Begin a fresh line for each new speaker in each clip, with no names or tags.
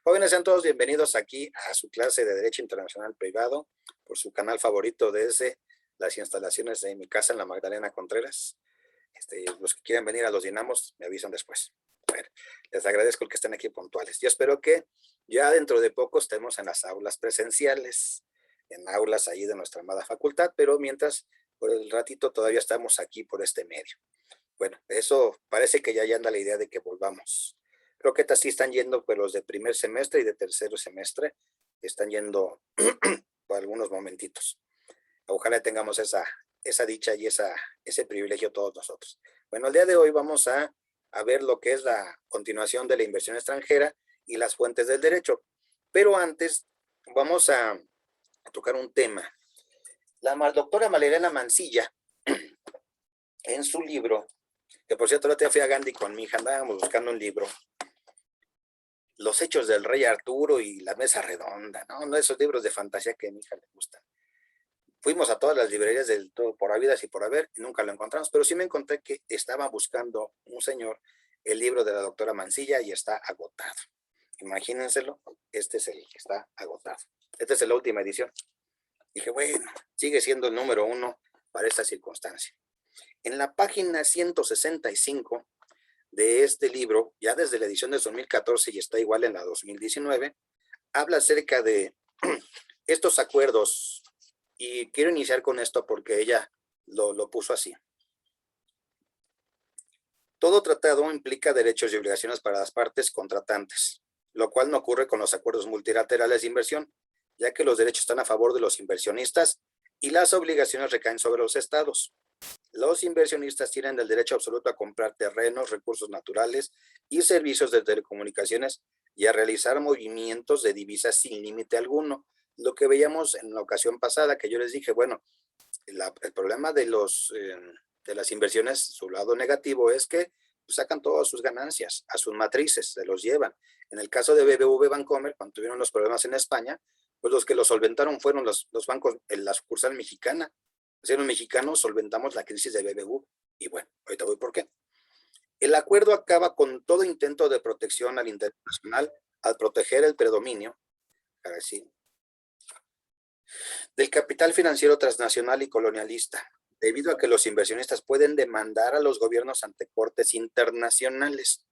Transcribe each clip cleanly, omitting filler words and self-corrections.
Jóvenes, sean todos bienvenidos aquí a su clase de Derecho Internacional Privado por su canal favorito desde las instalaciones de mi casa en la Magdalena Contreras. Los que quieran venir a los Dinamos me avisan después. Bueno, les agradezco el que estén aquí puntuales. Yo espero que ya dentro de poco estemos en las aulas presenciales, en aulas ahí de nuestra amada facultad, pero mientras, por el ratito todavía estamos aquí por este medio. Bueno, eso parece que ya anda la idea de que volvamos. Creo que así están yendo pues, los de primer semestre y de tercer semestre. Están yendo por algunos momentitos. Ojalá tengamos esa dicha y ese privilegio todos nosotros. Bueno, el día de hoy vamos a ver lo que es la continuación de la inversión extranjera y las fuentes del derecho. Pero antes vamos a tocar un tema. La doctora Marilena Mansilla, en su libro, que por cierto, la otra fui a Gandhi con mi hija, andábamos buscando un libro, Los hechos del rey Arturo y la mesa redonda, ¿no? Esos libros de fantasía que a mi hija le gustan. Fuimos a todas las librerías del todo por habidas y por haber y nunca lo encontramos, pero sí me encontré que estaba buscando un señor el libro de la doctora Mansilla y está agotado. Imagínenselo, este es el que está agotado. Esta es la última edición. Dije, bueno, sigue siendo el número 1 para esta circunstancia. En la página 165 de este libro, ya desde la edición de 2014 y está igual en la 2019, habla acerca de estos acuerdos y quiero iniciar con esto porque ella lo puso así. Todo tratado implica derechos y obligaciones para las partes contratantes, lo cual no ocurre con los acuerdos multilaterales de inversión, ya que los derechos están a favor de los inversionistas y las obligaciones recaen sobre los estados. Los inversionistas tienen el derecho absoluto a comprar terrenos, recursos naturales y servicios de telecomunicaciones y a realizar movimientos de divisas sin límite alguno. Lo que veíamos en la ocasión pasada, que yo les dije, bueno, el problema de las inversiones, su lado negativo es que sacan todas sus ganancias a sus matrices, se los llevan. En el caso de BBV Bancomer, cuando tuvieron los problemas en España, pues los que lo solventaron fueron los bancos, la sucursal mexicana. Así los mexicanos solventamos la crisis de BBV. Y bueno, ahorita voy por qué. El acuerdo acaba con todo intento de protección al interés nacional al proteger el predominio, ahora sí, del capital financiero transnacional y colonialista, debido a que los inversionistas pueden demandar a los gobiernos ante cortes internacionales.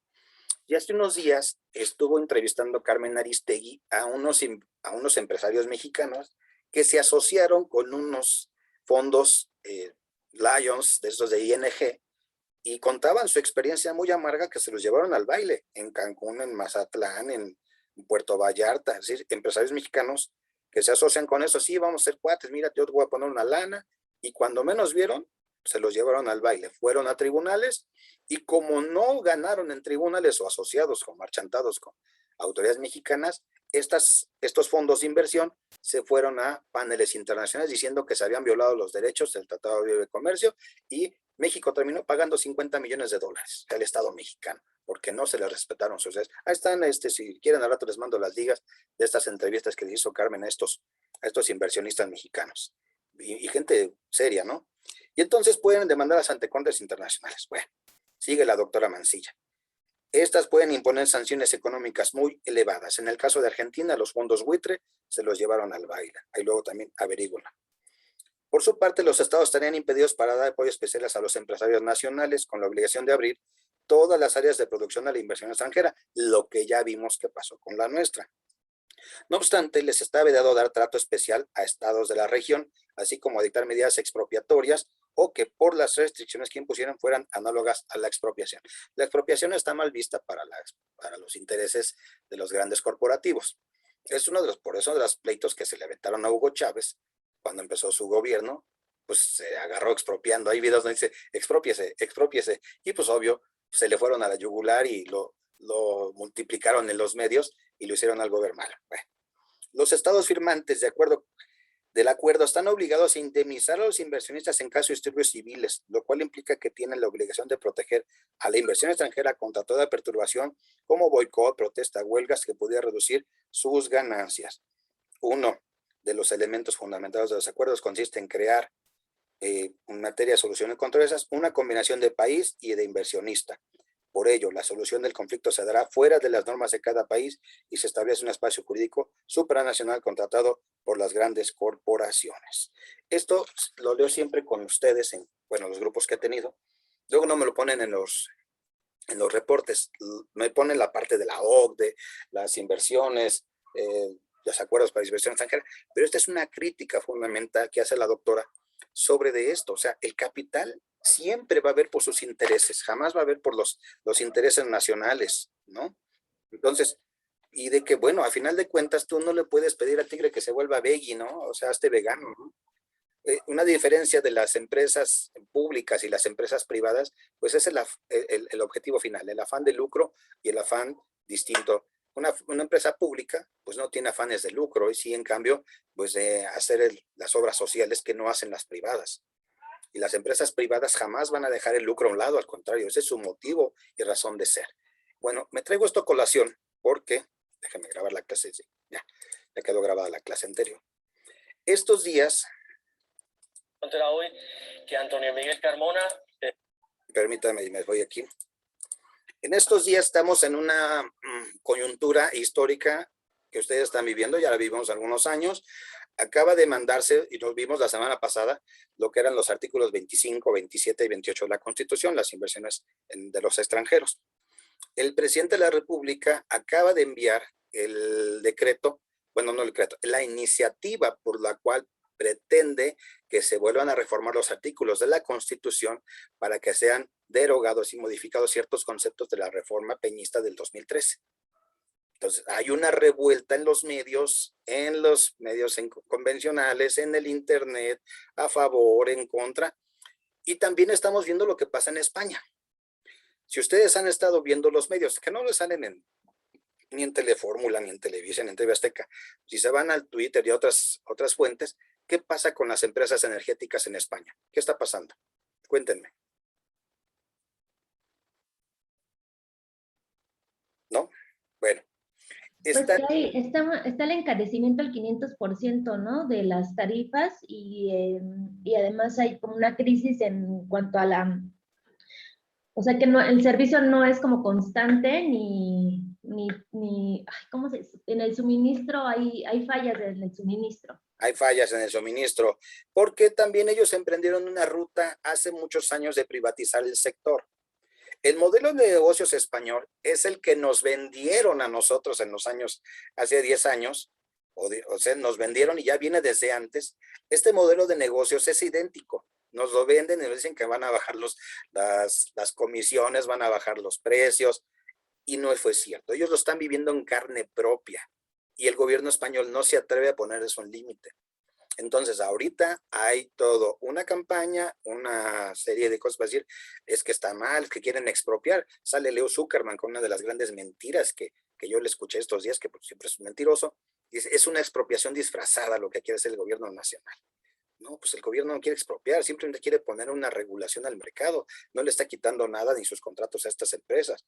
Y hace unos días estuvo entrevistando Carmen Aristegui a unos empresarios mexicanos que se asociaron con unos fondos Lions, de esos de ING, y contaban su experiencia muy amarga que se los llevaron al baile en Cancún, en Mazatlán, en Puerto Vallarta, es decir, empresarios mexicanos que se asocian con eso, sí, vamos a ser cuates, mira, yo te voy a poner una lana, y cuando menos vieron, se los llevaron al baile, fueron a tribunales, y como no ganaron en tribunales o asociados o marchantados con autoridades mexicanas, estos fondos de inversión se fueron a paneles internacionales diciendo que se habían violado los derechos del Tratado de Libre Comercio y México terminó pagando $50 millones al Estado mexicano porque no se les respetaron sus derechos. Ahí están, si quieren al rato les mando las ligas de estas entrevistas que le hizo Carmen a estos inversionistas mexicanos y gente seria, ¿no? Y entonces pueden demandar ante cortes internacionales. Bueno, sigue la doctora Mansilla. Estas pueden imponer sanciones económicas muy elevadas. En el caso de Argentina, los fondos buitre se los llevaron al baile. Ahí luego también averíguenla. Por su parte, los estados estarían impedidos para dar apoyo especiales a los empresarios nacionales con la obligación de abrir todas las áreas de producción a la inversión extranjera, lo que ya vimos que pasó con la nuestra. No obstante, les está vedado dar trato especial a estados de la región, así como dictar medidas expropiatorias o que por las restricciones que impusieran fueran análogas a la expropiación. La expropiación está mal vista para los intereses de los grandes corporativos. Es uno de los pleitos que se le aventaron a Hugo Chávez cuando empezó su gobierno, pues se agarró expropiando. Hay videos donde dice, exprópiese, exprópiese, y pues obvio, se le fueron a la yugular y lo multiplicaron en los medios y lo hicieron algo ver malo. Bueno, los estados firmantes del acuerdo están obligados a indemnizar a los inversionistas en caso de disturbios civiles, lo cual implica que tienen la obligación de proteger a la inversión extranjera contra toda perturbación como boicot, protesta, huelgas que pudiera reducir sus ganancias. Uno de los elementos fundamentales de los acuerdos consiste en crear en materia de solución de controversias una combinación de país y de inversionista. Por ello, la solución del conflicto se dará fuera de las normas de cada país y se establece un espacio jurídico supranacional contratado por las grandes corporaciones. Esto lo leo siempre con ustedes en, bueno, los grupos que he tenido. Luego no me lo ponen en los reportes, me ponen la parte de la OCDE, las inversiones, los acuerdos para inversión extranjera, pero esta es una crítica fundamental que hace la doctora sobre de esto. O sea, el capital siempre va a ver por sus intereses, jamás va a ver por los intereses nacionales, ¿no? Entonces, y de que, bueno, a final de cuentas tú no le puedes pedir al tigre que se vuelva veggie, ¿no? O sea, hazte vegano, ¿no? Una diferencia de las empresas públicas y las empresas privadas, pues es el objetivo final, el afán de lucro y el afán distinto. Una empresa pública, pues no tiene afanes de lucro, y sí, en cambio, pues de hacer las obras sociales que no hacen las privadas. Y las empresas privadas jamás van a dejar el lucro a un lado, al contrario, ese es su motivo y razón de ser. Bueno, me traigo esto a colación porque, déjenme grabar la clase, sí, ya quedó grabada la clase anterior. Estos días
Hoy que Antonio Miguel Carmona.
Permítame, me voy aquí. En estos días estamos en una coyuntura histórica que ustedes están viviendo, ya la vivimos algunos años. Acaba de mandarse, y nos vimos la semana pasada, lo que eran los artículos 25, 27 y 28 de la Constitución, las inversiones de los extranjeros. El presidente de la República acaba de enviar el decreto, bueno, no el decreto, la iniciativa por la cual pretende que se vuelvan a reformar los artículos de la Constitución para que sean derogados y modificados ciertos conceptos de la reforma peñista del 2013. Entonces, hay una revuelta en los medios convencionales, en el internet, a favor, en contra, y también estamos viendo lo que pasa en España. Si ustedes han estado viendo los medios, que no les salen ni en Telefórmula, ni en Televisa, ni en TV Azteca, si se van al Twitter y otras fuentes, ¿qué pasa con las empresas energéticas en España? ¿Qué está pasando? Cuéntenme. ¿No? Bueno.
Pues que está el encarecimiento al 500%, ¿no? De las tarifas y además hay como una crisis en cuanto a o sea que no, el servicio no es como constante ¿cómo se dice? En el suministro hay fallas en el suministro.
Hay fallas en el suministro, porque también ellos emprendieron una ruta hace muchos años de privatizar el sector. El modelo de negocios español es el que nos vendieron a nosotros en los años, hace 10 años, o sea, nos vendieron y ya viene desde antes. Este modelo de negocios es idéntico. Nos lo venden y nos dicen que van a bajar las comisiones, van a bajar los precios, y no fue cierto. Ellos lo están viviendo en carne propia y el gobierno español no se atreve a poner eso en límite. Entonces, ahorita hay todo, una campaña, una serie de cosas para decir, es que está mal, que quieren expropiar. Sale Leo Zuckerman con una de las grandes mentiras que yo le escuché estos días, que siempre es mentiroso. Dice, es una expropiación disfrazada lo que quiere hacer el gobierno nacional. No, pues el gobierno no quiere expropiar, simplemente quiere poner una regulación al mercado. No le está quitando nada ni sus contratos a estas empresas.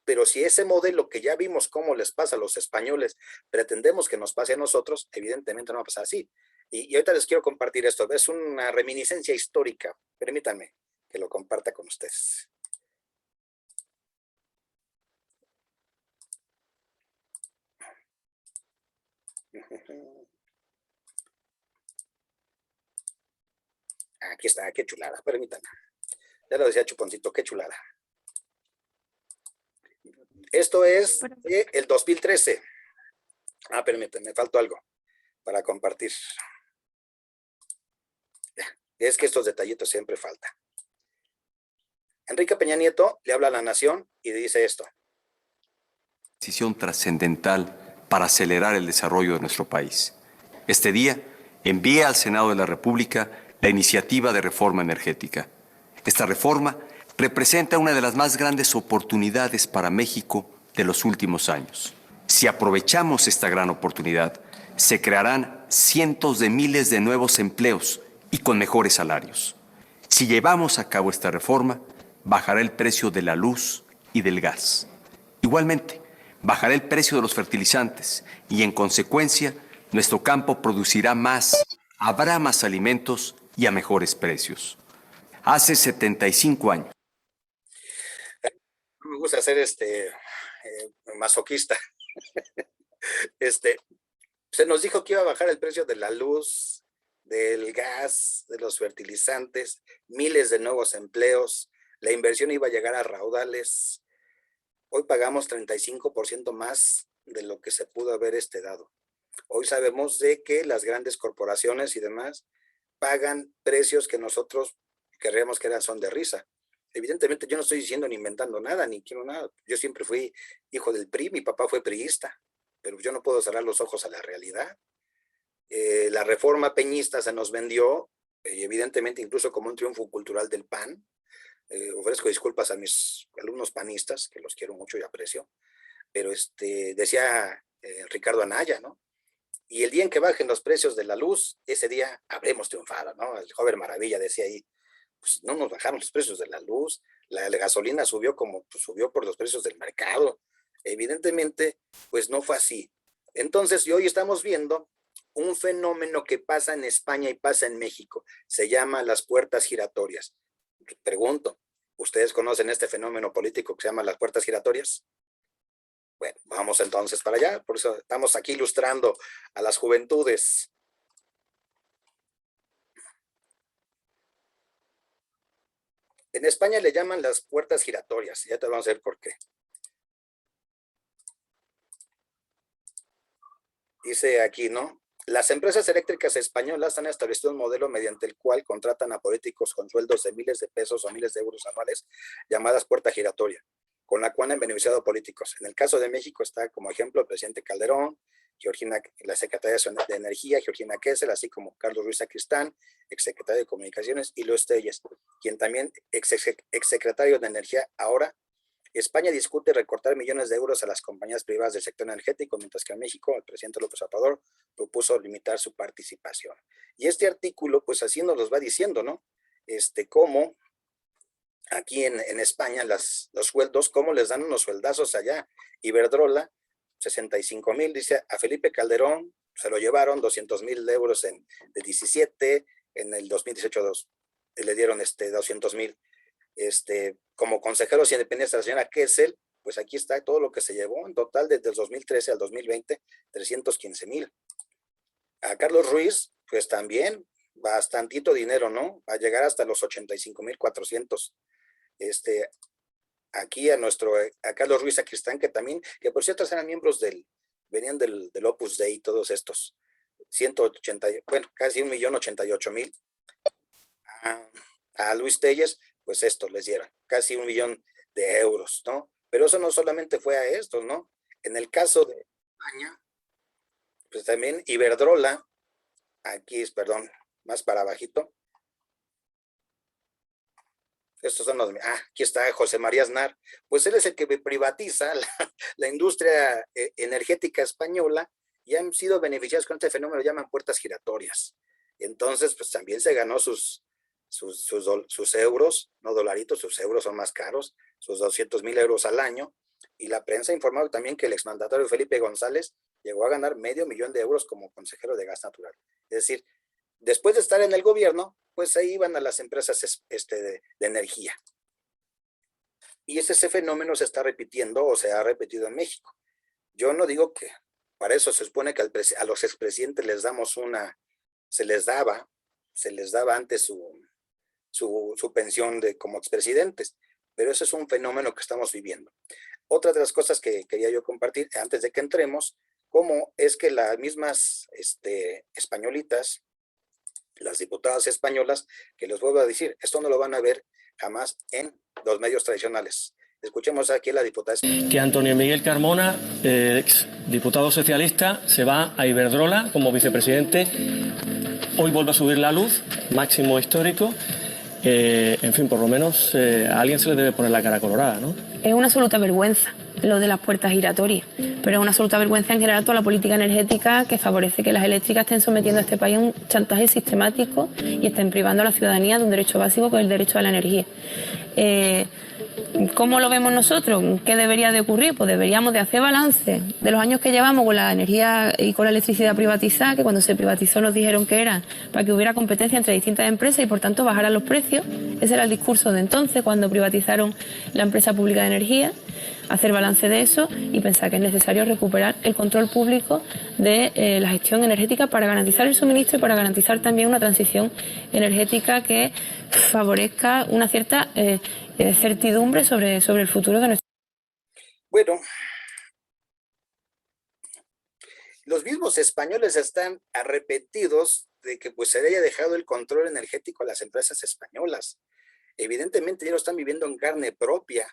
Pero si ese modelo que ya vimos cómo les pasa a los españoles, pretendemos que nos pase a nosotros, evidentemente no va a pasar así. Y ahorita les quiero compartir esto. Es una reminiscencia histórica. Permítanme que lo comparta con ustedes. Aquí está, qué chulada. Permítanme. Ya lo decía Chuponcito, qué chulada. Esto es el 2013. Permítanme, me faltó algo para compartir. Es que estos detallitos siempre faltan. Enrique Peña Nieto le habla a la nación y dice esto.
Decisión trascendental para acelerar el desarrollo de nuestro país. Este día envié al Senado de la República la iniciativa de reforma energética. Esta reforma representa una de las más grandes oportunidades para México de los últimos años. Si aprovechamos esta gran oportunidad, se crearán cientos de miles de nuevos empleos y con mejores salarios. Si llevamos a cabo esta reforma, bajará el precio de la luz y del gas. Igualmente, bajará el precio de los fertilizantes y, en consecuencia, nuestro campo producirá más, habrá más alimentos y a mejores precios. Hace 75 años.
me gusta ser masoquista. Se nos dijo que iba a bajar el precio de la luz, del gas, de los fertilizantes, miles de nuevos empleos, la inversión iba a llegar a raudales. Hoy pagamos 35% más de lo que se pudo haber dado. Hoy sabemos de que las grandes corporaciones y demás pagan precios que nosotros querríamos que son de risa. Evidentemente yo no estoy diciendo ni inventando nada, ni quiero nada. Yo siempre fui hijo del PRI, mi papá fue priista, pero yo no puedo cerrar los ojos a la realidad. La reforma peñista se nos vendió, evidentemente incluso como un triunfo cultural del PAN. Ofrezco disculpas a mis alumnos panistas, que los quiero mucho y aprecio, pero decía Ricardo Anaya, ¿no? Y el día en que bajen los precios de la luz, ese día habremos triunfado, ¿no? El joven Maravilla decía ahí, pues no nos bajaron los precios de la luz, la gasolina subió subió por los precios del mercado. Evidentemente, pues no fue así. Entonces, hoy estamos viendo un fenómeno que pasa en España y pasa en México. Se llama las puertas giratorias. Pregunto, ¿ustedes conocen este fenómeno político que se llama las puertas giratorias? Bueno, vamos entonces para allá. Por eso estamos aquí ilustrando a las juventudes. En España le llaman las puertas giratorias. Ya te vamos a ver por qué. Dice aquí, ¿no? Las empresas eléctricas españolas han establecido un modelo mediante el cual contratan a políticos con sueldos de miles de pesos o miles de euros anuales, llamadas puerta giratoria, con la cual han beneficiado a políticos. En el caso de México está como ejemplo el presidente Calderón, la secretaria de Energía, Georgina Kessel, así como Carlos Ruiz Sacristán, exsecretario de Comunicaciones, y Luis Telles, quien también exsecretario de Energía ahora. España discute recortar millones de euros a las compañías privadas del sector energético, mientras que en México el presidente López Obrador propuso limitar su participación. Y este artículo, pues así nos los va diciendo, ¿no? Cómo aquí en España los sueldos, cómo les dan unos sueldazos allá. Iberdrola, 65,000, dice, a Felipe Calderón se lo llevaron 200,000 euros de 17, en el 2018 le dieron 200,000. Como consejeros independientes de la señora Kessel, pues aquí está todo lo que se llevó en total desde el 2013 al 2020, 315,000. A Carlos Ruiz, pues también bastantito dinero, ¿no? Va a llegar hasta los 85,400. Aquí a Carlos Ruiz Sacristán, que por cierto eran miembros venían del Opus Dei, todos estos, 180, bueno, casi 1,088,000. A Luis Telles, pues estos les dieron casi 1,000,000 de euros, ¿no? Pero eso no solamente fue a estos, ¿no? En el caso de España, pues también Iberdrola, aquí, perdón, más para abajito. Estos son aquí está José María Aznar, pues él es el que privatiza la industria energética española y han sido beneficiados con este fenómeno, lo llaman puertas giratorias. Entonces, pues también se ganó sus euros, no dolaritos, sus euros son más caros, sus 200,000 euros al año, y la prensa ha informado también que el exmandatario Felipe González llegó a ganar $500,000 de euros como consejero de gas natural. Es decir, después de estar en el gobierno, pues ahí iban a las empresas de energía. Y ese fenómeno se está repitiendo o se ha repetido en México. Yo no digo que para eso se supone que a los expresidentes se les daba antes su pensión como expresidentes, pero eso es un fenómeno que estamos viviendo. Otra de las cosas que quería yo compartir antes de que entremos, cómo es que las mismas españolitas, las diputadas españolas, que les vuelvo a decir, esto no lo van a ver jamás en los medios tradicionales. Escuchemos aquí a la diputada.
Que Antonio Miguel Carmona, ex diputado socialista, se va a Iberdrola como vicepresidente. Hoy vuelve a subir la luz, máximo histórico. En fin, por lo menos a alguien se le debe poner la cara colorada, ¿no?
Es una absoluta vergüenza lo de las puertas giratorias, pero es una absoluta vergüenza en general toda la política energética que favorece que las eléctricas estén sometiendo a este país a un chantaje sistemático y estén privando a la ciudadanía de un derecho básico que es el derecho a la energía. ¿Cómo lo vemos nosotros? ¿Qué debería de ocurrir? Pues deberíamos de hacer balance de los años que llevamos con la energía y con la electricidad privatizada, que cuando se privatizó nos dijeron que era para que hubiera competencia entre distintas empresas y por tanto bajaran los precios. Ese era el discurso de entonces cuando privatizaron la empresa pública de energía. hacer balance de eso y pensar que es necesario recuperar el control público de la gestión energética para garantizar el suministro y para garantizar también una transición energética que favorezca una cierta certidumbre sobre el futuro de nuestro.
Bueno, los mismos españoles están arrepentidos de que pues se haya dejado el control energético a las empresas españolas. Evidentemente ellos lo están viviendo en carne propia.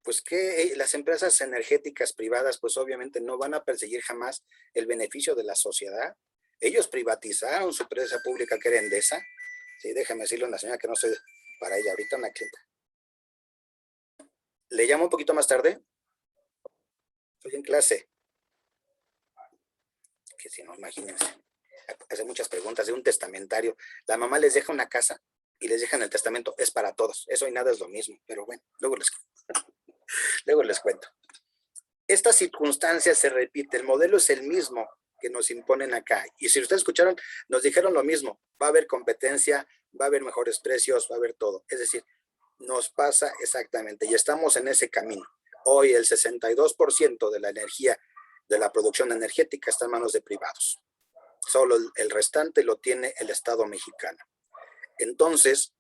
Pues que las empresas energéticas privadas pues obviamente no van a perseguir jamás el beneficio de la sociedad. Ellos privatizaron su empresa pública que era Endesa. Sí, déjame decirle a una señora que no estoy para ella, ahorita una clienta. ¿Le llamo un poquito más tarde? Estoy en clase. Que si no, imagínense. Hace muchas preguntas de un testamentario. La mamá les deja una casa y les dejan el testamento. Es para todos. Eso y nada es lo mismo. Pero bueno, luego les cuento. Esta circunstancia se repite. El modelo es el mismo que nos imponen acá. Y si ustedes escucharon, nos dijeron lo mismo. Va a haber competencia, va a haber mejores precios, va a haber todo. Es decir, nos pasa exactamente. Y estamos en ese camino. Hoy el 62% de la energía de la producción energética está en manos de privados. Solo el restante lo tiene el Estado mexicano. Entonces,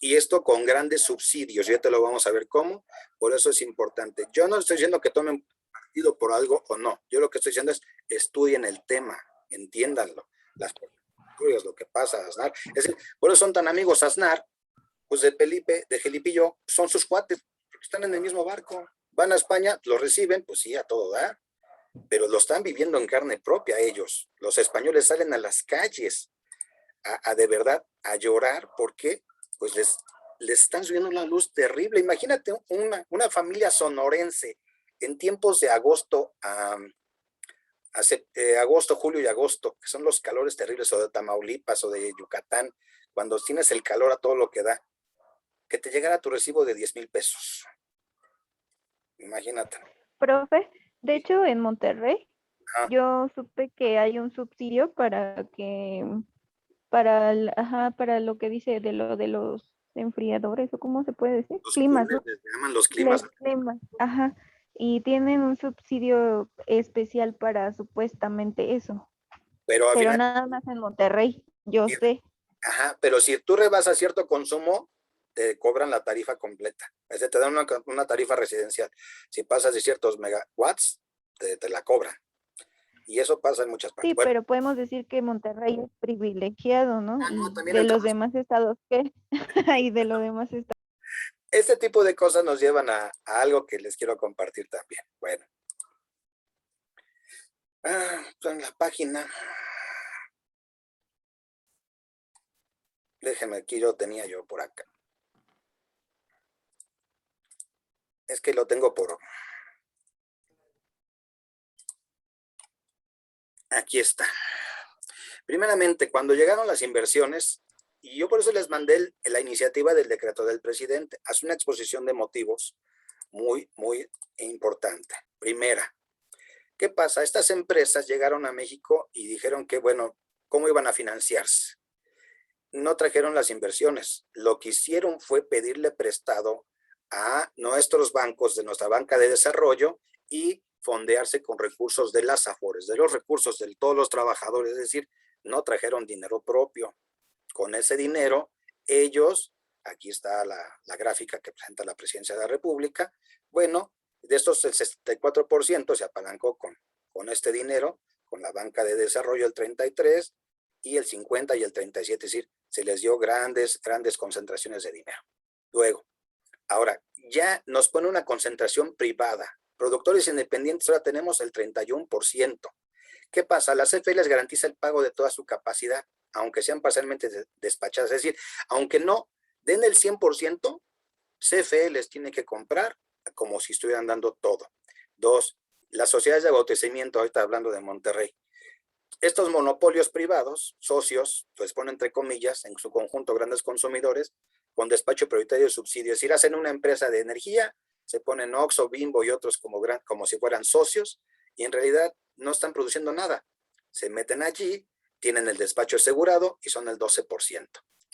y esto con grandes subsidios, ya te lo vamos a ver cómo, por eso es importante. Yo no estoy diciendo que tomen partido por algo o no, yo lo que estoy diciendo es estudien el tema, entiéndanlo, las cosas, lo que pasa a Aznar. Es decir, por eso son tan amigos Aznar, pues de Felipe y yo, son sus cuates, están en el mismo barco, van a España, los reciben, pues sí, a todo dar. Pero lo están viviendo en carne propia ellos. Los españoles salen a las calles a de verdad a llorar porque pues les están subiendo una luz terrible. Imagínate una familia sonorense en tiempos de agosto, agosto, julio y agosto, que son los calores terribles, o de Tamaulipas o de Yucatán, cuando tienes el calor a todo lo que da, que te llegara tu recibo de 10,000 pesos. Imagínate.
Profe, de hecho en Monterrey
Ah,
yo supe que hay un subsidio para para lo que dice de lo de los enfriadores, o cómo se puede decir,
los
climas, ¿no?
les llaman los climas.
Climas, ajá. Y tienen un subsidio especial para supuestamente eso,
Pero al
pero
final,
nada más en Monterrey, yo sé.
ajá, pero si tú rebasas cierto consumo, te cobran la tarifa completa. Es decir, te dan una tarifa residencial. Si pasas de ciertos megawatts, te la cobran. Y eso pasa en muchas partes.
Sí,
Bueno,
pero podemos decir que Monterrey es privilegiado, ¿no?
no,
Y
también
de
el
los
Tabasco.
demás estados, ¿qué? Y de los demás estados.
Este tipo de cosas nos llevan a algo que les quiero compartir también. Bueno. En la página. Déjenme, aquí yo tenía yo por acá. Es que lo tengo por... Aquí está. Primeramente, cuando llegaron las inversiones, y yo por eso les mandé la iniciativa del decreto del presidente, hace una exposición de motivos muy, muy importante. Primera, ¿qué pasa? Estas empresas llegaron a México y dijeron que, bueno, ¿cómo iban a financiarse? No trajeron las inversiones. Lo que hicieron fue pedirle prestado a nuestros bancos de nuestra banca de desarrollo y fondearse con recursos de las AFORES, de los recursos de todos los trabajadores, es decir, no trajeron dinero propio. Con ese dinero, ellos, aquí está la gráfica que presenta la Presidencia de la República, bueno, de estos el 64% se apalancó con este dinero, con la banca de desarrollo el 33%, y el 50 y el 37, es decir, se les dio grandes concentraciones de dinero. Luego, ahora, ya nos pone una concentración privada. Productores independientes ahora tenemos el 31%. ¿Qué pasa? La CFE les garantiza el pago de toda su capacidad, aunque sean parcialmente despachadas. Es decir, aunque no den el 100%, CFE les tiene que comprar como si estuvieran dando todo. Dos, las sociedades de abastecimiento, ahorita hablando de Monterrey, estos monopolios privados, socios, pues ponen entre comillas, en su conjunto grandes consumidores, con despacho prioritario de subsidio. Es decir, hacen una empresa de energía, se ponen Oxxo, Bimbo y otros como si fueran socios, y en realidad no están produciendo nada. Se meten allí, tienen el despacho asegurado y son el 12%.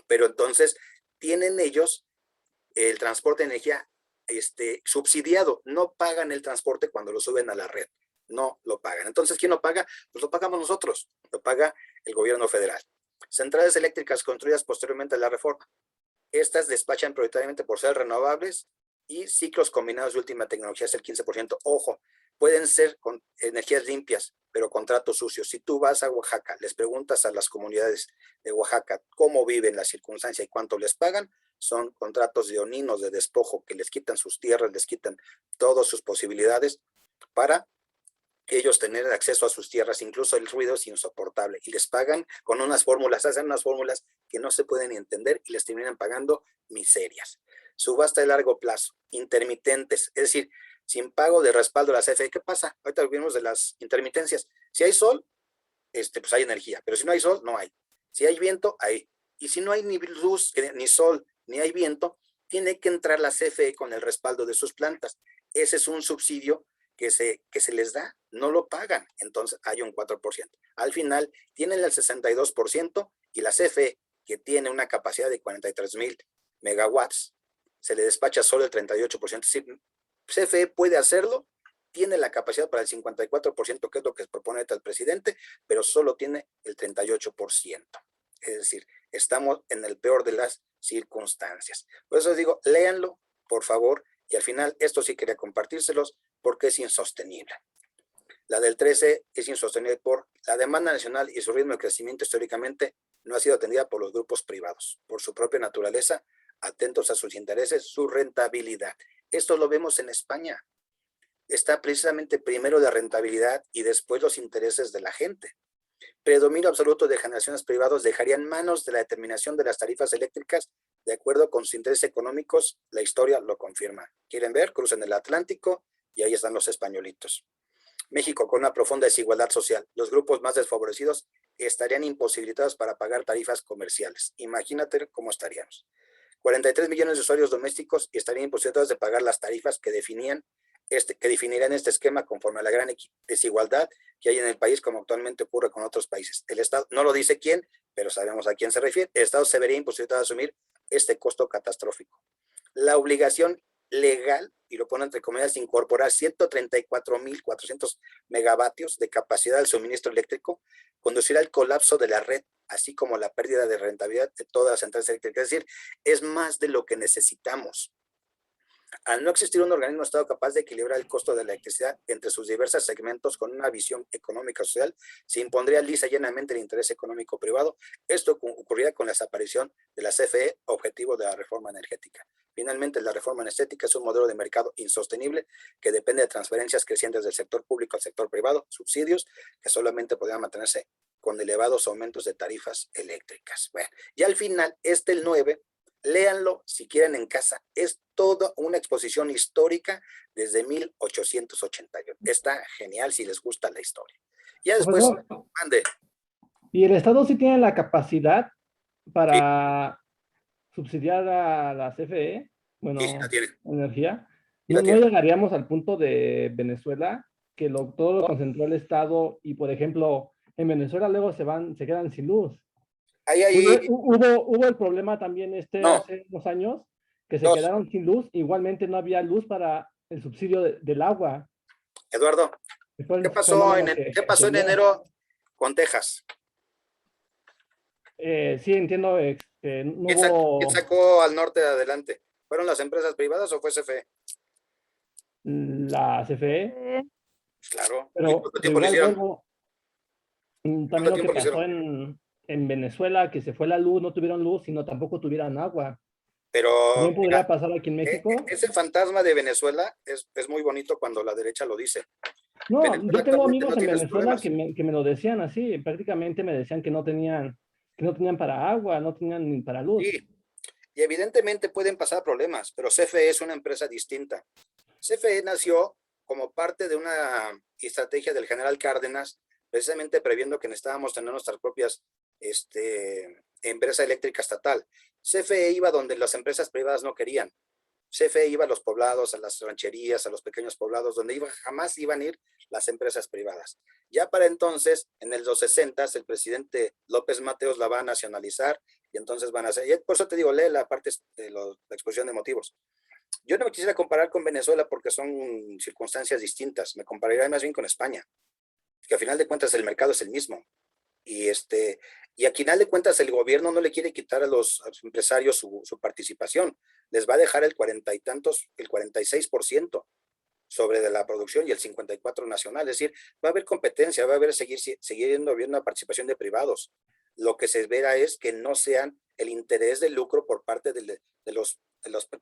Pero entonces tienen ellos el transporte de energía subsidiado, no pagan el transporte cuando lo suben a la red, no lo pagan. Entonces, ¿quién lo paga? Pues lo pagamos nosotros, lo paga el gobierno federal. Centrales eléctricas construidas posteriormente a la reforma. Estas despachan prioritariamente por ser renovables y ciclos combinados de última tecnología es el 15%. Ojo, pueden ser con energías limpias, pero contratos sucios. Si tú vas a Oaxaca, les preguntas a las comunidades de Oaxaca cómo viven la circunstancia y cuánto les pagan, son contratos leoninos de despojo que les quitan sus tierras, les quitan todas sus posibilidades para ellos tener acceso a sus tierras. Incluso el ruido es insoportable y les pagan con unas fórmulas, hacen unas fórmulas que no se pueden ni entender y les terminan pagando miserias. Subasta de largo plazo, intermitentes, es decir, sin pago de respaldo de la CFE. ¿Qué pasa? Ahorita vimos de las intermitencias. Si hay sol, pues hay energía, pero si no hay sol, no hay. Si hay viento, hay. Y si no hay ni luz, ni sol, ni hay viento, tiene que entrar la CFE con el respaldo de sus plantas. Ese es un subsidio que se les da, no lo pagan, entonces hay un 4%. Al final tienen el 62% y la CFE, que tiene una capacidad de 43,000 megawatts, se le despacha solo el 38%. Es decir, CFE puede hacerlo, tiene la capacidad para el 54%, que es lo que propone el presidente, pero solo tiene el 38%. Es decir, estamos en el peor de las circunstancias. Por eso digo, léanlo, por favor, y al final esto sí quería compartírselos porque es insostenible. La del 13 es insostenible por la demanda nacional y su ritmo de crecimiento históricamente no ha sido atendida por los grupos privados, por su propia naturaleza, atentos a sus intereses, su rentabilidad. Esto lo vemos en España. Está precisamente primero la rentabilidad y después los intereses de la gente. Predominio absoluto de generaciones privadas dejarían en manos de la determinación de las tarifas eléctricas de acuerdo con sus intereses económicos. La historia lo confirma. ¿Quieren ver? Crucen el Atlántico y ahí están los españolitos. México con una profunda desigualdad social. Los grupos más desfavorecidos estarían imposibilitados para pagar tarifas comerciales. Imagínate cómo estaríamos. 43 millones de usuarios domésticos estarían imposibilitados de pagar las tarifas que definirían este esquema conforme a la gran desigualdad que hay en el país, como actualmente ocurre con otros países. El Estado, no lo dice quién, pero sabemos a quién se refiere, el Estado se vería imposibilitado a asumir este costo catastrófico. La obligación legal, y lo pone entre comillas, incorporar 134,400 megavatios de capacidad del suministro eléctrico, conducirá al colapso de la red, así como la pérdida de rentabilidad de todas las centrales eléctricas. Es decir, es más de lo que necesitamos. Al no existir un organismo Estado capaz de equilibrar el costo de la electricidad entre sus diversos segmentos con una visión económica social, se impondría lisa y llanamente el interés económico privado. Esto ocurría con la desaparición de la CFE, objetivo de la reforma energética. Finalmente, la reforma energética es un modelo de mercado insostenible que depende de transferencias crecientes del sector público al sector privado, subsidios que solamente podrían mantenerse con elevados aumentos de tarifas eléctricas. Bueno, y al final, el 9, léanlo si quieren en casa. Es toda una exposición histórica desde 1881. Está genial si les gusta la historia. Ya después, mande.
¿Y el Estado sí tiene la capacidad para subsidiar a la CFE? Bueno,
sí, la tiene.
Energía.
Sí,
¿No
tiene.
llegaríamos al punto de Venezuela, que todo lo concentró el Estado y, por ejemplo, en Venezuela luego se quedan sin luz? Hubo el problema también hace unos años, que se quedaron sin luz. Igualmente no había luz para el subsidio del agua.
Eduardo, ¿qué pasó en enero con Texas?
Sí, entiendo.
¿Quién sacó al norte adelante? ¿Fueron las empresas privadas o fue CFE?
La CFE.
Claro.
Pero
¿Cuánto tiempo lo hicieron?
También lo que pasó en Venezuela, que se fue la luz, no tuvieron luz y tampoco tuvieron agua.
Pero
¿También podría pasar aquí en México?
Ese fantasma de Venezuela es muy bonito cuando la derecha lo dice.
No,
Venezuela
yo tengo amigos en Venezuela
problemas.
que me lo decían así, prácticamente me decían que no tenían para agua, no tenían ni para luz.
Sí, y evidentemente pueden pasar problemas, pero CFE es una empresa distinta. CFE nació como parte de una estrategia del general Cárdenas, precisamente previendo que necesitábamos tener nuestras propias empresa eléctrica estatal. CFE iba donde las empresas privadas no querían. CFE iba a los poblados, a las rancherías, a los pequeños poblados, donde jamás iban a ir las empresas privadas. Ya para entonces, en los 60s, el presidente López Mateos la va a nacionalizar y entonces van a hacer, y por eso te digo, lee la parte de la exposición de motivos. Yo no me quisiera comparar con Venezuela porque son circunstancias distintas. Me compararía más bien con España, que al final de cuentas el mercado es el mismo. Y al final de cuentas el gobierno no le quiere quitar a los empresarios su participación. Les va a dejar el 40 y tantos, el 46% sobre de la producción y el 54% nacional. Es decir, va a haber competencia, va a haber seguir habiendo una participación de privados. Lo que se espera es que no sean el interés de lucro por parte de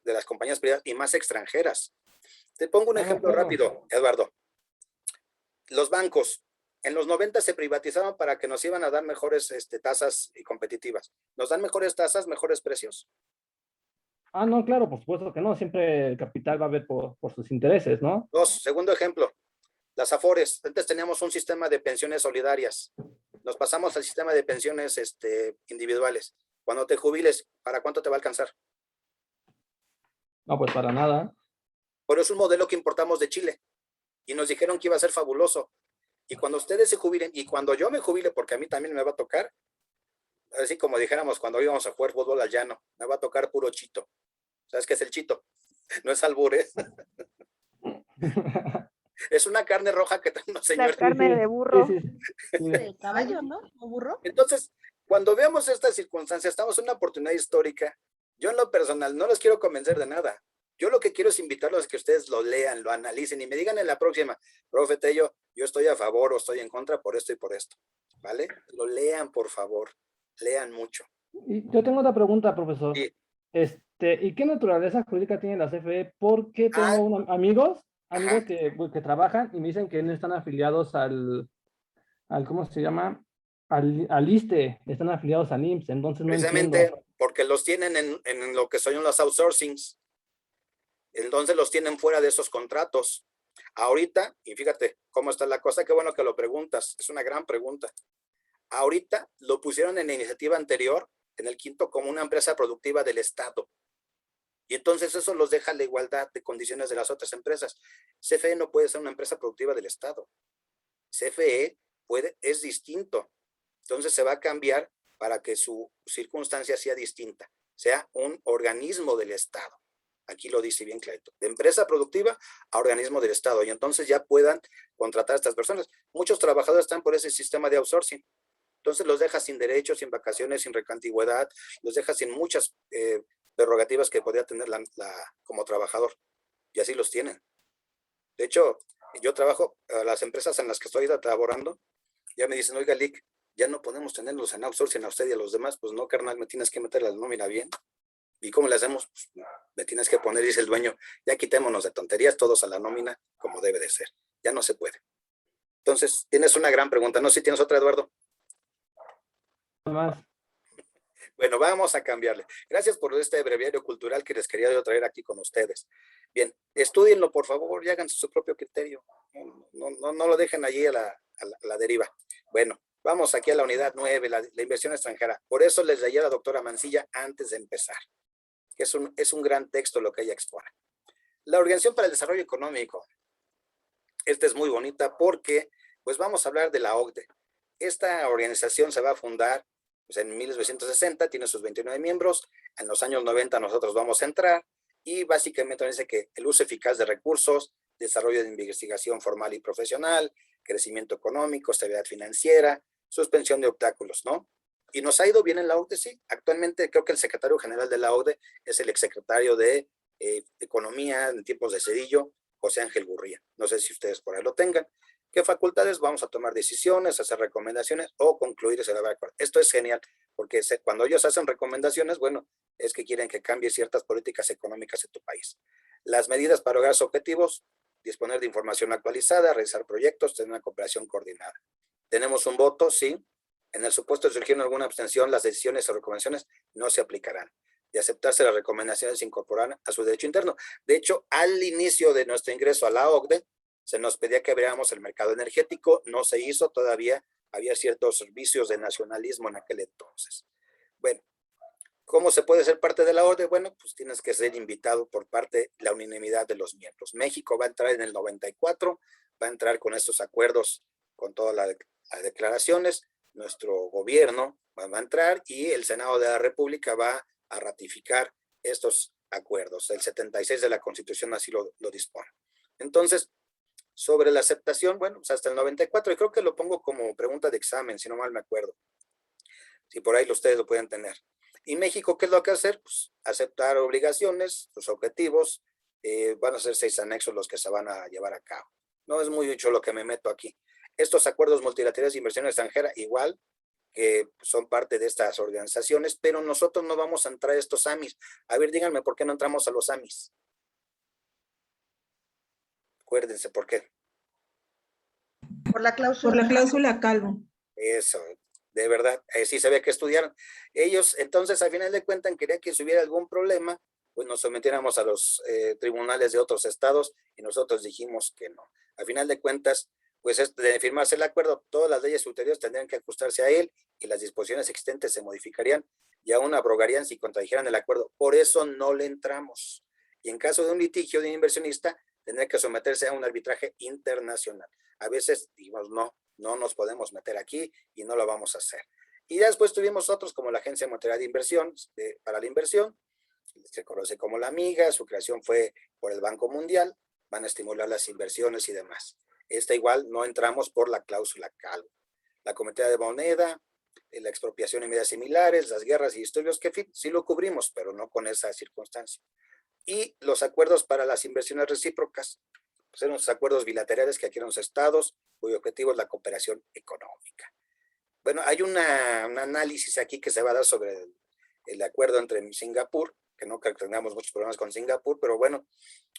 las compañías privadas y más extranjeras. Te pongo un ejemplo rápido, Eduardo. Los bancos, en los 90 se privatizaban para que nos iban a dar mejores tasas competitivas. ¿Nos dan mejores tasas, mejores precios?
No, claro, por supuesto que no. Siempre el capital va a ver por sus intereses, ¿no?
Segundo ejemplo, las Afores. Antes teníamos un sistema de pensiones solidarias. Nos pasamos al sistema de pensiones individuales. Cuando te jubiles, ¿para cuánto te va a alcanzar?
No, pues para nada.
Pero es un modelo que importamos de Chile. Y nos dijeron que iba a ser fabuloso. Y cuando ustedes se jubilen, y cuando yo me jubile, porque a mí también me va a tocar, así como dijéramos cuando íbamos a jugar fútbol al llano, me va a tocar puro chito. ¿Sabes qué es el chito? No es albur, ¿eh? Es una carne roja que trae una señora.
La carne de burro.
De caballo, ¿no? ¿O burro?
Entonces, cuando veamos estas circunstancias, estamos en una oportunidad histórica. Yo en lo personal no los quiero convencer de nada. Yo lo que quiero es invitarlos a que ustedes lo lean, lo analicen y me digan en la próxima, profe Tello, yo estoy a favor o estoy en contra por esto y por esto. ¿Vale? Lo lean, por favor. Lean mucho.
Y yo tengo otra pregunta, profesor.
Sí.
¿Y qué naturaleza jurídica tiene la CFE? Porque tengo amigos que trabajan y me dicen que no están afiliados al ¿cómo se llama? Al ISSSTE, están afiliados al IMSS, entonces no
Precisamente
entiendo.
porque los tienen en lo que son los outsourcings. Entonces los tienen fuera de esos contratos. Ahorita, y fíjate cómo está la cosa, qué bueno que lo preguntas, es una gran pregunta. Ahorita lo pusieron en la iniciativa anterior, en el quinto, como una empresa productiva del Estado. Y entonces eso los deja en la igualdad de condiciones de las otras empresas. CFE no puede ser una empresa productiva del Estado. CFE es distinto. Entonces se va a cambiar para que su circunstancia sea distinta, sea un organismo del Estado. Aquí lo dice bien clarito, de empresa productiva a organismo del Estado, y entonces ya puedan contratar a estas personas. Muchos trabajadores están por ese sistema de outsourcing, entonces los deja sin derechos, sin vacaciones, sin antigüedad, los deja sin muchas prerrogativas que podría tener como trabajador, y así los tienen. De hecho, yo trabajo, a las empresas en las que estoy laborando, ya me dicen, oiga, Lick, ya no podemos tenerlos en outsourcing a usted y a los demás. Pues no, carnal, me tienes que meter la nómina bien. ¿Y cómo le hacemos? Pues, me tienes que poner, dice el dueño, ya quitémonos de tonterías todos a la nómina como debe de ser. Ya no se puede. Entonces, tienes una gran pregunta. No sé si tienes otra, Eduardo.
Más.
Bueno, vamos a cambiarle. Gracias por este breviario cultural que les quería yo traer aquí con ustedes. Bien, estudienlo, por favor, y hagan su propio criterio. No lo dejen allí a la deriva. Bueno, vamos aquí a la unidad 9, la inversión extranjera. Por eso les leía a la doctora Mancilla antes de empezar. Es un gran texto lo que ella expone. La Organización para el Desarrollo Económico. Esta es muy bonita porque, pues vamos a hablar de la OCDE. Esta organización se va a fundar pues, en 1960, tiene sus 29 miembros. En los años 90 nosotros vamos a entrar y básicamente dice que el uso eficaz de recursos, desarrollo de investigación formal y profesional, crecimiento económico, estabilidad financiera, suspensión de obstáculos, ¿no? Y nos ha ido bien en la OCDE, sí. Actualmente creo que el secretario general de la OCDE es el exsecretario de Economía en tiempos de Cedillo, José Ángel Gurría. No sé si ustedes por ahí lo tengan. ¿Qué facultades? Vamos a tomar decisiones, hacer recomendaciones o concluir ese acuerdo. Esto es genial, porque cuando ellos hacen recomendaciones, bueno, es que quieren que cambie ciertas políticas económicas en tu país. Las medidas para lograr sus objetivos, disponer de información actualizada, realizar proyectos, tener una cooperación coordinada. ¿Tenemos un voto? Sí. En el supuesto de surgir alguna abstención, las decisiones o recomendaciones no se aplicarán. De aceptarse las recomendaciones se incorporarán a su derecho interno. De hecho, al inicio de nuestro ingreso a la OCDE, se nos pedía que abriéramos el mercado energético, no se hizo todavía, había ciertos servicios de nacionalismo en aquel entonces. Bueno, ¿cómo se puede ser parte de la OCDE? Bueno, pues tienes que ser invitado por parte de la unanimidad de los miembros. México va a entrar en el 94, va a entrar con estos acuerdos, con todas las declaraciones, nuestro gobierno va a entrar y el Senado de la República va a ratificar estos acuerdos. El 76 de la Constitución así lo dispone. Entonces, sobre la aceptación, bueno, pues hasta el 94, y creo que lo pongo como pregunta de examen, si no mal me acuerdo. Si por ahí ustedes lo pueden tener. ¿Y México qué es lo que hacer? Pues aceptar obligaciones, sus objetivos, van a ser 6 anexos los que se van a llevar a cabo. No es muy mucho lo que me meto aquí. Estos acuerdos multilaterales de inversión extranjera, igual, que son parte de estas organizaciones, pero nosotros no vamos a entrar a estos AMIs. A ver, díganme, ¿por qué no entramos a los AMIs? Acuérdense, ¿por qué?
Por la cláusula Calvo.
Eso, de verdad, sí se ve que estudiaron. Ellos, entonces, al final de cuentas, querían que si hubiera algún problema, pues nos sometiéramos a los tribunales de otros estados, y nosotros dijimos que no. Al final de cuentas, pues de firmarse el acuerdo, todas las leyes ulteriores tendrían que ajustarse a él, y las disposiciones existentes se modificarían y aún abrogarían si contradijeran el acuerdo. Por eso no le entramos. Y en caso de un litigio de un inversionista, tendría que someterse a un arbitraje internacional. A veces dijimos, no nos podemos meter aquí y no lo vamos a hacer. Y ya después tuvimos otros como la Agencia Monetaria de Inversión, para la inversión, se conoce como la AMIGA, su creación fue por el Banco Mundial, van a estimular las inversiones y demás. Esta igual no entramos por la cláusula Calvo. La Comunidad de Moneda, la expropiación y medidas similares, las guerras y disturbios, que sí lo cubrimos, pero no con esa circunstancia. Y los acuerdos para las inversiones recíprocas, pues son los acuerdos bilaterales que adquieren los estados, cuyo objetivo es la cooperación económica. Bueno, hay un análisis aquí que se va a dar sobre el acuerdo entre Singapur, que no creo que tengamos muchos problemas con Singapur, pero bueno,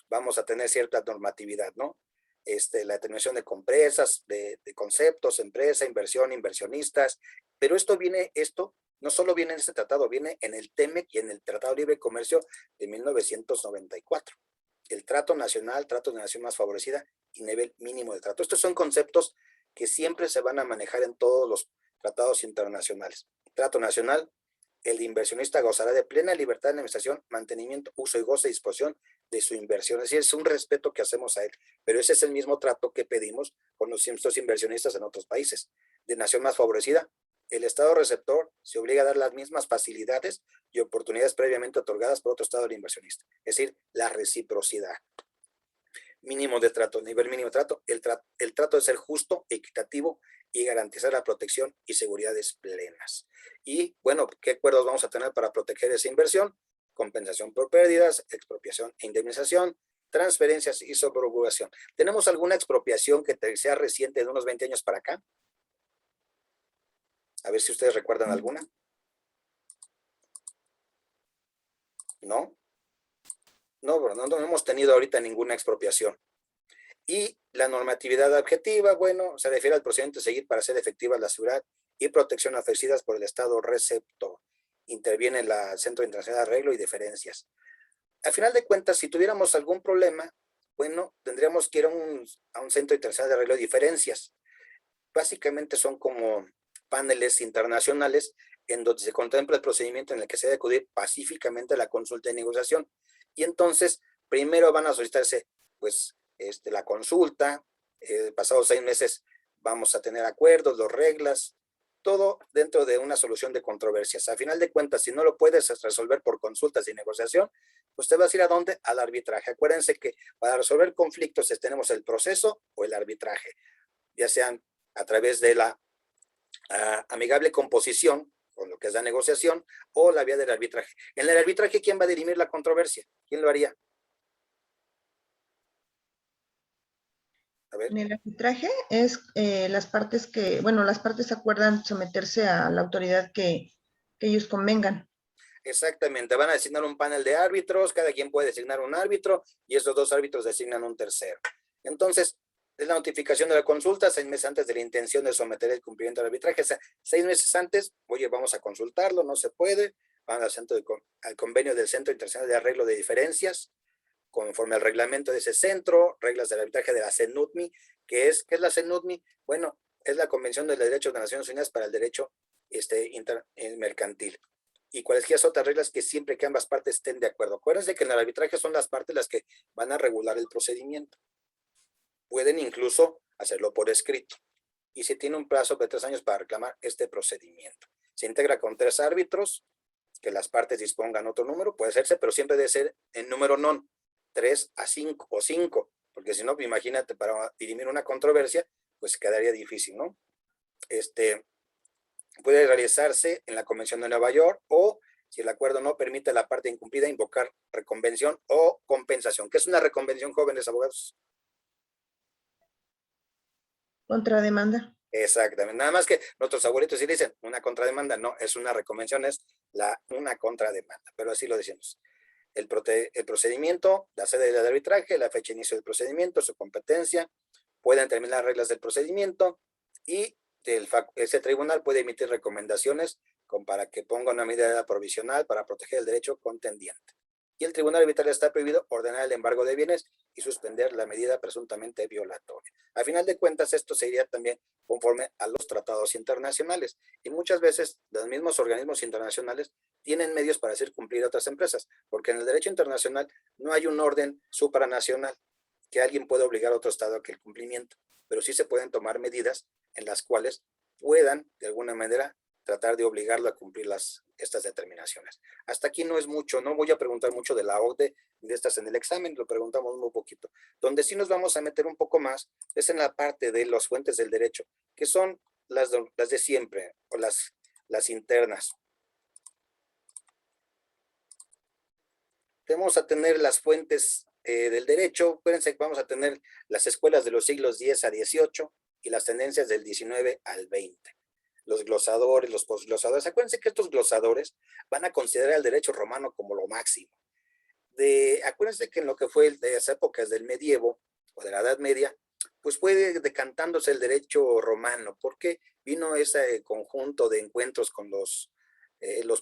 vamos a tener cierta normatividad, ¿no? La determinación de compresas, de conceptos, empresa, inversión, inversionistas, pero esto no solo viene en este tratado, viene en el TEMEC y en el Tratado de Libre Comercio de 1994. El trato nacional, trato de nación más favorecida y nivel mínimo de trato. Estos son conceptos que siempre se van a manejar en todos los tratados internacionales. Trato nacional, el inversionista gozará de plena libertad de administración, mantenimiento, uso y goce y disposición de su inversión. Es decir, es un respeto que hacemos a él, pero ese es el mismo trato que pedimos con los inversionistas en otros países. De nación más favorecida, el Estado receptor se obliga a dar las mismas facilidades y oportunidades previamente otorgadas por otro Estado al inversionista. Es decir, la reciprocidad. Mínimo de trato, nivel mínimo de trato. El trato de ser justo, equitativo y garantizar la protección y seguridades plenas. Y bueno, ¿qué acuerdos vamos a tener para proteger esa inversión? Compensación por pérdidas, expropiación e indemnización, transferencias y subrogación. ¿Tenemos alguna expropiación que sea reciente de unos 20 años para acá? A ver si ustedes recuerdan alguna. ¿No? No hemos tenido ahorita ninguna expropiación. Y la normatividad objetiva, bueno, se refiere al procedimiento a seguir para hacer efectivas la seguridad y protección ofrecidas por el Estado receptor. Interviene el Centro Internacional de Arreglo y Diferencias. Al final de cuentas, si tuviéramos algún problema, bueno, tendríamos que ir a un Centro Internacional de Arreglo y Diferencias. Básicamente son como paneles internacionales en donde se contempla el procedimiento en el que se debe acudir pacíficamente a la consulta y negociación. Y entonces, primero van a solicitarse, pues, la consulta, pasados 6 meses vamos a tener acuerdos, las reglas, todo dentro de una solución de controversias. A final de cuentas, si no lo puedes resolver por consultas y negociación, pues te vas a ir ¿a dónde? Al arbitraje. Acuérdense que para resolver conflictos tenemos el proceso o el arbitraje, ya sean a través de la amigable composición, con lo que es la negociación, o la vía del arbitraje. En el arbitraje, ¿quién va a dirimir la controversia? ¿Quién lo haría? A ver.
En el arbitraje es las partes acuerdan someterse a la autoridad que ellos convengan.
Exactamente, van a designar un panel de árbitros, cada quien puede designar un árbitro y estos 2 árbitros designan un tercero. Entonces, es la notificación de la consulta 6 meses antes de la intención de someter el cumplimiento del arbitraje. O sea, 6 meses antes, oye, vamos a consultarlo, no se puede, van al convenio del Centro Internacional de Arreglo de Diferencias, conforme al reglamento de ese centro, reglas del arbitraje de la CENUTMI. ¿Qué es la CENUTMI? Bueno, es la Convención de los Derechos de las Naciones Unidas para el Derecho Mercantil. Y cualesquiera otras reglas que siempre que ambas partes estén de acuerdo. Acuérdense que en el arbitraje son las partes las que van a regular el procedimiento. Pueden incluso hacerlo por escrito. Y se tiene un plazo de 3 años para reclamar este procedimiento. Se integra con 3 árbitros que las partes dispongan otro número, puede hacerse, pero siempre debe ser en número non, 3 a 5 o 5, porque si no, imagínate, para dirimir una controversia, pues quedaría difícil, ¿no? Puede realizarse en la Convención de Nueva York o, si el acuerdo no permite a la parte incumplida, invocar reconvención o compensación. ¿Qué es una reconvención, jóvenes abogados?
Contrademanda.
Exactamente. Nada más que nuestros abuelitos sí dicen una contrademanda. No, es una reconvención, es una contrademanda, pero así lo decimos. El procedimiento, la sede del arbitraje, la fecha de inicio del procedimiento, su competencia, pueden determinar las reglas del procedimiento y ese tribunal puede emitir recomendaciones para que ponga una medida provisional para proteger el derecho contendiente. Y el tribunal arbitral está prohibido ordenar el embargo de bienes y suspender la medida presuntamente violatoria. A final de cuentas, esto sería también conforme a los tratados internacionales. Y muchas veces los mismos organismos internacionales tienen medios para hacer cumplir a otras empresas, porque en el derecho internacional no hay un orden supranacional que alguien pueda obligar a otro estado a que el cumplimiento, pero sí se pueden tomar medidas en las cuales puedan, de alguna manera, tratar de obligarlo a cumplir estas determinaciones. Hasta aquí no es mucho, no voy a preguntar mucho de la OCDE, de estas en el examen, lo preguntamos muy poquito. Donde sí nos vamos a meter un poco más es en la parte de las fuentes del derecho, que son las de siempre, o las internas. Vamos a tener las fuentes del derecho. Acuérdense que vamos a tener las escuelas de los siglos X a XVIII y las tendencias del XIX al XX. Los glosadores, los posglosadores. Acuérdense que estos glosadores van a considerar el derecho romano como lo máximo. Acuérdense que en lo que fue de las épocas del medievo o de la Edad Media, pues fue decantándose el derecho romano, porque vino ese conjunto de encuentros con los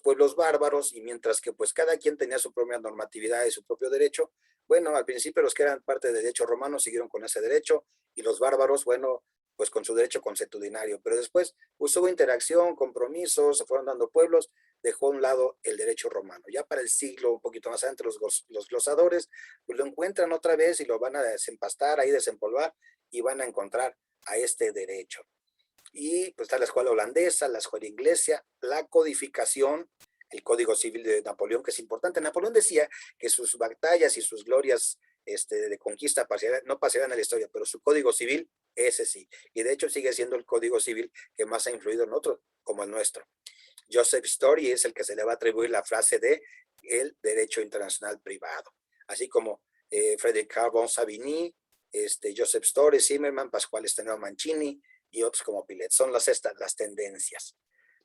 pueblos bárbaros, y mientras que pues cada quien tenía su propia normatividad y su propio derecho, bueno, al principio los que eran parte del derecho romano siguieron con ese derecho, y los bárbaros, bueno, pues con su derecho consuetudinario, pero después pues hubo interacción, compromisos, se fueron dando pueblos, dejó a un lado el derecho romano. Ya para el siglo, un poquito más adelante, los glosadores pues lo encuentran otra vez y lo van a desempastar, ahí desempolvar, y van a encontrar a este derecho. Y pues está la escuela holandesa, la escuela inglesa, la codificación, el Código Civil de Napoleón, que es importante. Napoleón decía que sus batallas y sus glorias de conquista no pasarían a la historia, pero su Código Civil, ese sí. Y de hecho sigue siendo el Código Civil que más ha influido en otros, como el nuestro. Joseph Story es el que se le va a atribuir la frase de el derecho internacional privado. Así como Frédéric Carbon-Savigny, Joseph Story, Zimmerman, Pascual Esteneo Mancini, y otros como Pilet. Son las tendencias.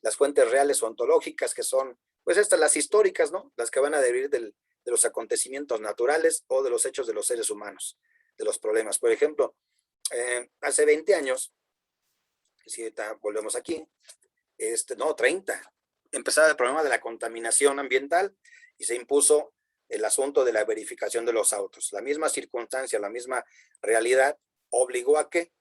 Las fuentes reales o ontológicas, que son, pues las históricas, ¿no? Las que van a derivar de los acontecimientos naturales o de los hechos de los seres humanos, de los problemas. Por ejemplo, hace 20 años, si ahorita volvemos aquí, 30, empezaba el problema de la contaminación ambiental y se impuso el asunto de la verificación de los autos. La misma circunstancia, la misma realidad obligó a que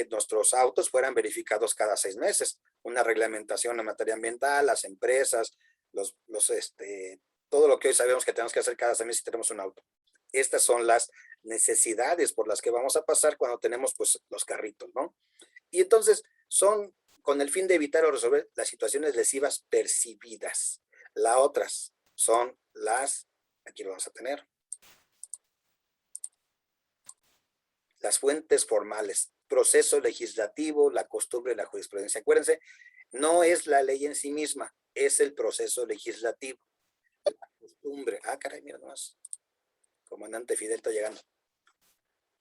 nuestros autos fueran verificados cada 6 meses. Una reglamentación en materia ambiental, las empresas, todo lo que hoy sabemos que tenemos que hacer cada 6 meses si tenemos un auto. Estas son las necesidades por las que vamos a pasar cuando tenemos pues los carritos, ¿no? Y entonces son con el fin de evitar o resolver las situaciones lesivas percibidas. Las otras son aquí lo vamos a tener, las fuentes formales, proceso legislativo, la costumbre y la jurisprudencia. Acuérdense, no es la ley en sí misma, es el proceso legislativo. La costumbre, caray, mira nomás, comandante Fidel está llegando.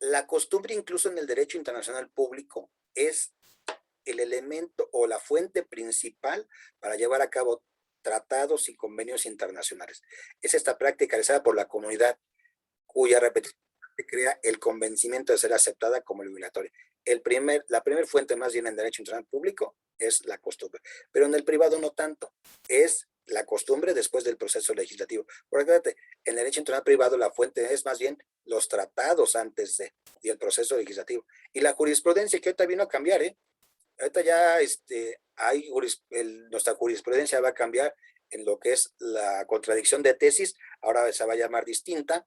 La costumbre, incluso en el derecho internacional público, es el elemento o la fuente principal para llevar a cabo tratados y convenios internacionales. Es esta práctica realizada por la comunidad cuya repetición crea el convencimiento de ser aceptada como obligatoria. La primera fuente más bien en derecho internacional público es la costumbre, pero en el privado no tanto, es la costumbre después del proceso legislativo. Porque fíjate, en el derecho internacional privado la fuente es más bien los tratados antes y el proceso legislativo. Y la jurisprudencia, que ahorita vino a cambiar, ahorita ya nuestra jurisprudencia va a cambiar en lo que es la contradicción de tesis, ahora se va a llamar distinta,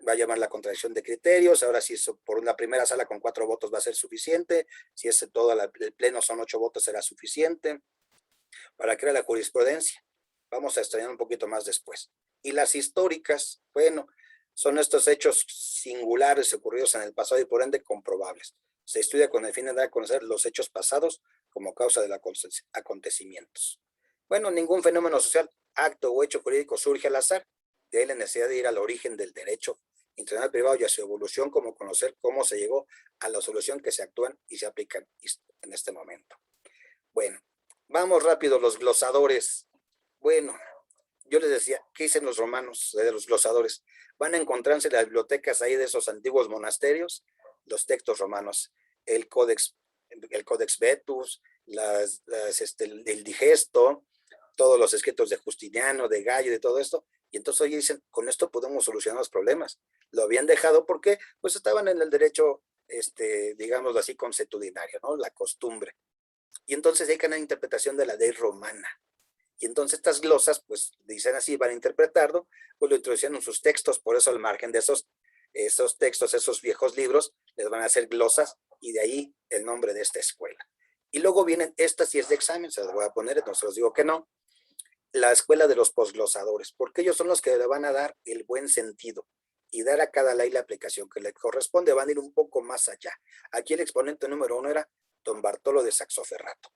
va a llamar la contradicción de criterios. Ahora si eso por una primera sala con 4 votos va a ser suficiente, si es todo el pleno son 8 votos será suficiente para crear la jurisprudencia. vamos a extrañar un poquito más después. Y las históricas, bueno, son estos hechos singulares ocurridos en el pasado y por ende comprobables. Se estudia con el fin de dar a conocer los hechos pasados como causa de los acontecimientos. Bueno, ningún fenómeno social, acto o hecho jurídico surge al azar. De ahí la necesidad de ir al origen del derecho internacional privado y a su evolución, como conocer cómo se llegó a la solución que se actúan y se aplican en este momento. Bueno, vamos rápido, los glosadores. Bueno, yo les decía, ¿qué dicen los romanos de los glosadores? Van a encontrarse en las bibliotecas ahí de esos antiguos monasterios, los textos romanos, el Codex Vetus, el Digesto, todos los escritos de Justiniano, de Gallo, de todo esto. Y entonces hoy dicen, con esto podemos solucionar los problemas. Lo habían dejado porque pues estaban en el derecho, digámoslo así, consuetudinario, ¿no? La costumbre. Y entonces hay una interpretación de la ley romana. Y entonces estas glosas, pues dicen así, van a interpretarlo, pues lo introducían en sus textos, por eso al margen de esos textos, esos viejos libros, les van a hacer glosas y de ahí el nombre de esta escuela. Y luego vienen, esta sí es de examen, se las voy a poner, entonces los digo que no, la escuela de los posglosadores, porque ellos son los que le van a dar el buen sentido y dar a cada ley la aplicación que le corresponde, van a ir un poco más allá. Aquí el exponente número 1 era don Bartolo de Saxoferrato.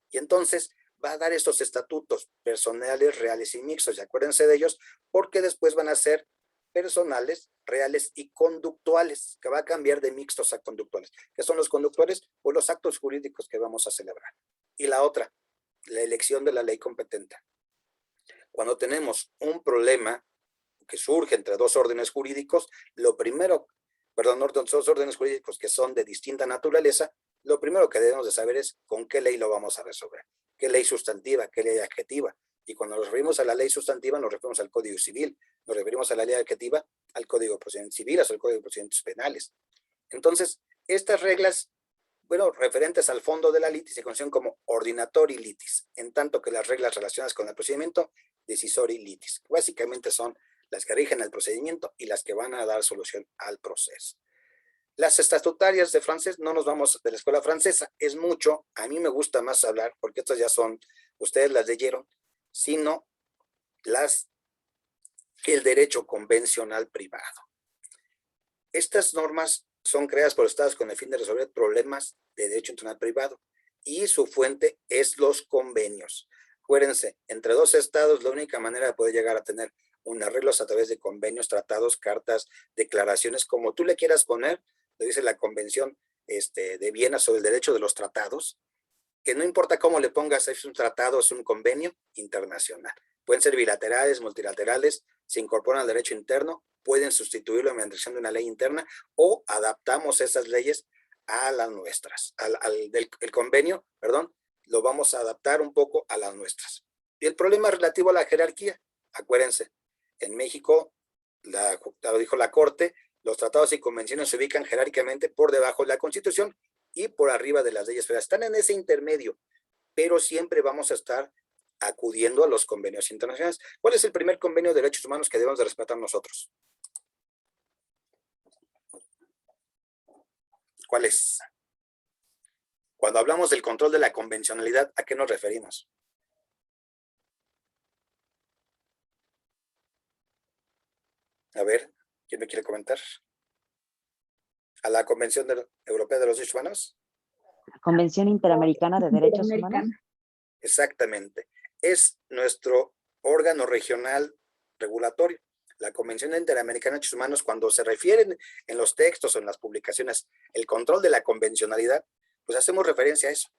Y entonces va a dar estos estatutos personales, reales y mixtos, y acuérdense de ellos, porque después van a ser personales, reales y conductuales, que va a cambiar de mixtos a conductuales. ¿Qué son los conductuales? Pues los actos jurídicos que vamos a celebrar. Y la otra, la elección de la ley competente. Cuando tenemos un problema que surge entre dos órdenes jurídicos, dos órdenes jurídicos que son de distinta naturaleza, lo primero que debemos de saber es con qué ley lo vamos a resolver. ¿Qué ley sustantiva? ¿Qué ley adjetiva? Y cuando nos referimos a la ley sustantiva, nos referimos al Código Civil. Nos referimos a la ley adjetiva, al Código de Procedimientos Civiles, al Código de Procedimientos Penales. Entonces, estas reglas, bueno, referentes al fondo de la litis, se conocen como ordinatori litis, en tanto que las reglas relacionadas con el procedimiento, decisori litis. Básicamente son las que rigen el procedimiento y las que van a dar solución al proceso. Las estatutarias de francés, no nos vamos de la escuela francesa, es mucho, a mí me gusta más hablar, porque estas ya son, ustedes las leyeron, sino el derecho convencional privado. Estas normas son creadas por estados con el fin de resolver problemas de derecho internacional privado y su fuente es los convenios. Acuérdense, entre dos estados la única manera de poder llegar a tener un arreglo es a través de convenios, tratados, cartas, declaraciones, como tú le quieras poner, lo dice la Convención de Viena sobre el derecho de los tratados, que no importa cómo le pongas, es un tratado, es un convenio internacional. Pueden ser bilaterales, multilaterales, se incorporan al derecho interno, pueden sustituirlo mediante de una ley interna o adaptamos esas leyes a las nuestras. El convenio, perdón, lo vamos a adaptar un poco a las nuestras. Y el problema relativo a la jerarquía, acuérdense, en México, lo dijo la Corte, los tratados y convenciones se ubican jerárquicamente por debajo de la Constitución y por arriba de las leyes federales. Están en ese intermedio, pero siempre vamos a estar acudiendo a los convenios internacionales. ¿Cuál es el primer convenio de derechos humanos que debemos de respetar nosotros? ¿Cuál es? Cuando hablamos del control de la convencionalidad, ¿a qué nos referimos? A ver, ¿quién me quiere comentar? ¿A la Convención Europea de los Derechos Humanos?
Convención Interamericana de Derechos Humanos.
Exactamente. Es nuestro órgano regional regulatorio. La Convención Interamericana de Derechos Humanos, cuando se refieren en los textos o en las publicaciones, el control de la convencionalidad, pues hacemos referencia a eso.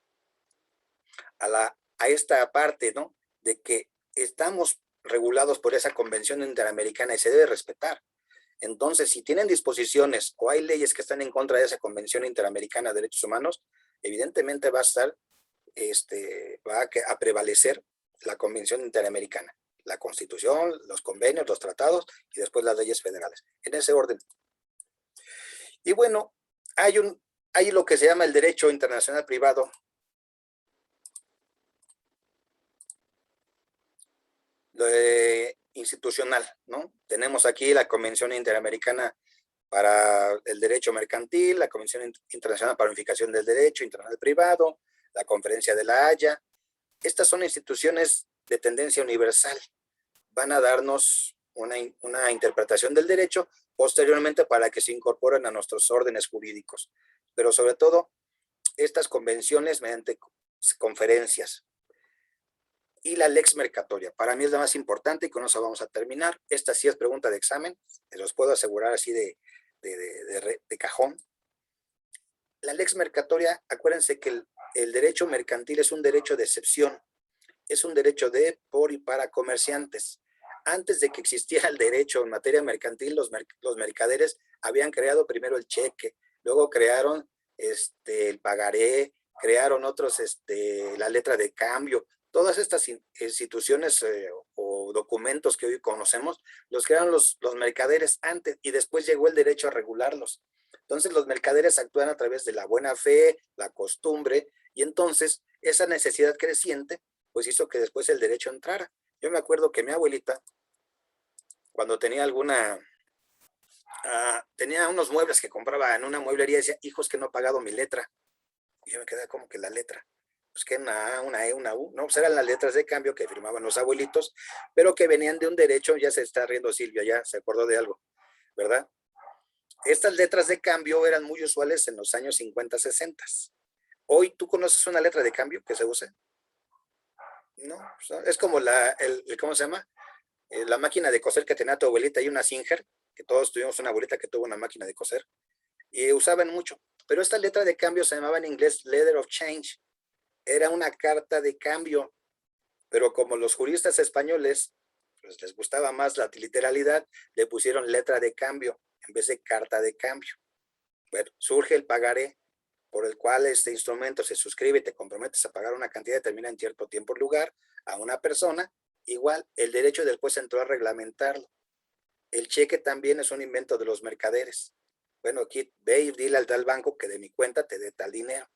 A esta parte, ¿no? De que estamos regulados por esa Convención Interamericana y se debe respetar. Entonces, si tienen disposiciones o hay leyes que están en contra de esa Convención Interamericana de Derechos Humanos, evidentemente va a estar, va a prevalecer la Convención Interamericana, la Constitución, los convenios, los tratados y después las leyes federales, en ese orden. Y bueno, hay lo que se llama el derecho internacional privado. Institucional, ¿no? Tenemos aquí la Convención Interamericana para el Derecho Mercantil, la Convención Internacional para la Unificación del Derecho Internacional Privado, la Conferencia de la Haya. Estas son instituciones de tendencia universal. Van a darnos una interpretación del derecho posteriormente para que se incorporen a nuestros órdenes jurídicos. Pero sobre todo, estas convenciones mediante conferencias. Y la lex mercatoria, para mí es la más importante y con eso vamos a terminar. Esta sí es pregunta de examen, se los puedo asegurar así de cajón. La lex mercatoria, acuérdense que el derecho mercantil es un derecho de excepción, es un derecho de, por y para comerciantes. Antes de que existiera el derecho en materia mercantil, los mercaderes habían creado primero el cheque, luego crearon el pagaré, crearon otros, la letra de cambio. Todas estas instituciones o documentos que hoy conocemos, los crearon los mercaderes antes y después llegó el derecho a regularlos. Entonces los mercaderes actúan a través de la buena fe, la costumbre, y entonces esa necesidad creciente pues hizo que después el derecho entrara. Yo me acuerdo que mi abuelita, cuando tenía tenía unos muebles que compraba en una mueblería, decía, hijos, que no he pagado mi letra. Y yo me quedé como que la letra. Pues que una A, una E, una U, no, pues eran las letras de cambio que firmaban los abuelitos, pero que venían de un derecho. Ya se está riendo Silvia, ya se acordó de algo, ¿verdad? Estas letras de cambio eran muy usuales en los años 50, 60. Hoy, ¿tú conoces una letra de cambio que se use? No, es como ¿cómo se llama? La máquina de coser que tenía tu abuelita y una Singer, que todos tuvimos una abuelita que tuvo una máquina de coser, y usaban mucho. Pero esta letra de cambio se llamaba en inglés letter of change. Era una carta de cambio, pero como los juristas españoles pues les gustaba más la literalidad, le pusieron letra de cambio en vez de carta de cambio. Bueno, surge el pagaré, por el cual este instrumento se suscribe y te comprometes a pagar una cantidad determinada en cierto tiempo y lugar a una persona. Igual, el derecho del juez entró a reglamentarlo. El cheque también es un invento de los mercaderes. Bueno, aquí ve y dile al tal banco que de mi cuenta te dé tal dinero.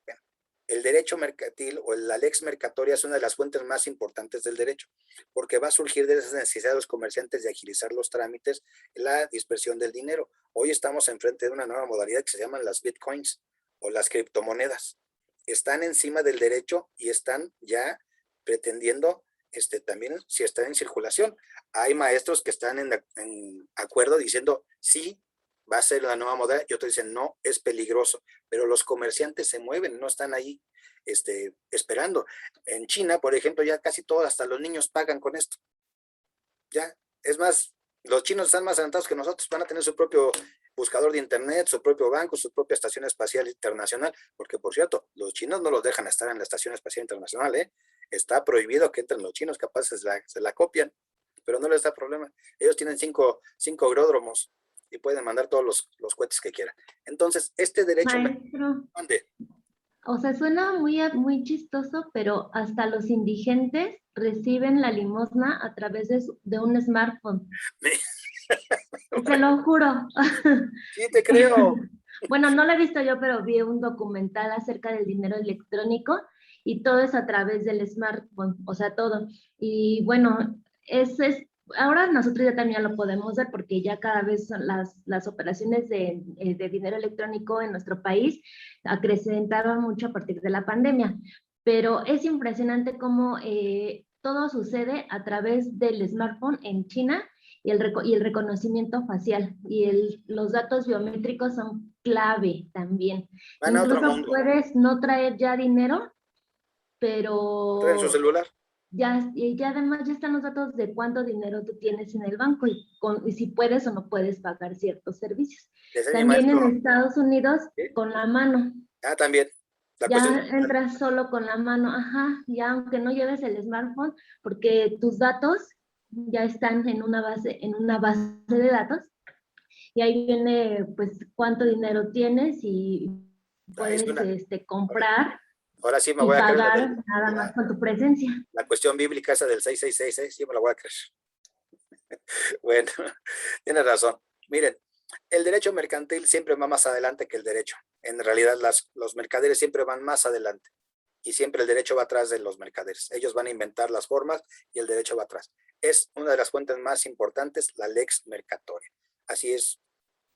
Bueno, el derecho mercantil o la lex mercatoria es una de las fuentes más importantes del derecho, porque va a surgir de esas necesidades de los comerciantes de agilizar los trámites, la dispersión del dinero. Hoy estamos enfrente de una nueva modalidad que se llaman las bitcoins o las criptomonedas. Están encima del derecho y están ya pretendiendo también si están en circulación. Hay maestros que están en acuerdo diciendo sí, va a ser la nueva moda, y otros dicen no, es peligroso, pero los comerciantes se mueven, no están ahí esperando. En China, por ejemplo, ya casi todos, hasta los niños pagan con esto. Ya, es más, los chinos están más adelantados que nosotros, van a tener su propio buscador de internet, su propio banco, su propia estación espacial internacional, porque por cierto, los chinos no los dejan estar en la estación espacial internacional, está prohibido que entren los chinos, capaz se la copian, pero no les da problema. Ellos tienen cinco aeródromos y pueden mandar todos los cohetes que quieran. Entonces, este derecho...
Maestro, o sea, suena muy chistoso, pero hasta los indigentes reciben la limosna a través de un smartphone. Te lo juro.
Sí, te creo.
Bueno, no lo he visto yo, pero vi un documental acerca del dinero electrónico y todo es a través del smartphone, o sea, todo. Y bueno, ahora nosotros ya también lo podemos ver porque ya cada vez son las operaciones de dinero electrónico en nuestro país acrecentaron mucho a partir de la pandemia. Pero es impresionante cómo todo sucede a través del smartphone en China y el reconocimiento facial y los datos biométricos son clave también. Incluso puedes no traer ya dinero, pero
traen su celular.
Y además ya están los datos de cuánto dinero tú tienes en el banco y si puedes o no puedes pagar ciertos servicios. También en Estados Unidos, ¿sí? Con la mano.
También.
Ya entras solo con la mano, ya aunque no lleves el smartphone, porque tus datos ya están en una base de datos y ahí viene pues cuánto dinero tienes y puedes comprar.
Ahora sí me voy a
pagar nada más con tu presencia.
La cuestión bíblica esa del 666, sí me la voy a creer. Bueno, tienes razón. Miren, el derecho mercantil siempre va más adelante que el derecho. En realidad los mercaderes siempre van más adelante y siempre el derecho va atrás de los mercaderes. Ellos van a inventar las formas y el derecho va atrás. Es una de las fuentes más importantes, la lex mercatoria. Así es,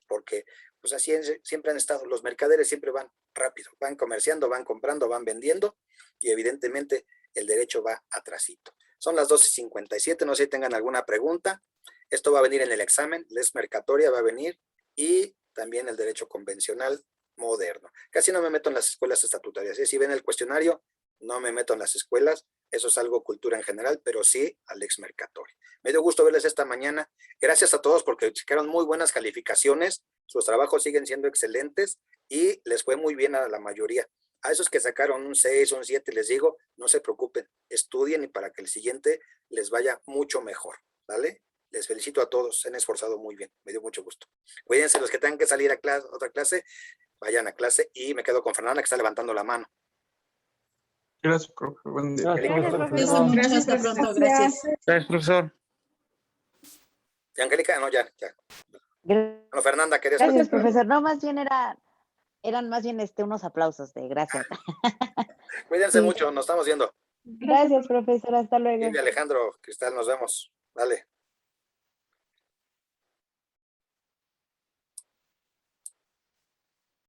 porque pues así siempre han estado. Los mercaderes siempre van rápido, van comerciando, van comprando, van vendiendo y evidentemente el derecho va atrasito. Son las 12:57, no sé si tengan alguna pregunta. Esto va a venir en el examen, les mercatoria va a venir y también el derecho convencional moderno. Casi no me meto en las escuelas estatutarias. Si ven el cuestionario, no me meto en las escuelas. Eso es algo cultura en general, pero sí al ex mercatorio. Me dio gusto verles esta mañana. Gracias a todos porque sacaron muy buenas calificaciones. Sus trabajos siguen siendo excelentes y les fue muy bien a la mayoría. A esos que sacaron un 6, un 7, les digo, no se preocupen, estudien y para que el siguiente les vaya mucho mejor, ¿vale? Les felicito a todos, se han esforzado muy bien, me dio mucho gusto. Cuídense los que tengan que salir a clase, otra clase, vayan a clase y me quedo con Fernanda que está levantando la mano.
Gracias, profe. Buen día.
Gracias,
Cuídense mucho, hasta pronto, gracias.
Gracias, profesor.
¿Y Angélica? No, ya.
Gracias,
Bueno, Fernanda, ¿querías
profesor. No, más bien eran más bien unos aplausos de gracias.
Cuídense
Sí.
mucho, nos estamos viendo.
Gracias, profesor. Hasta luego.
Silvia, Alejandro, Cristal, nos vemos. Vale.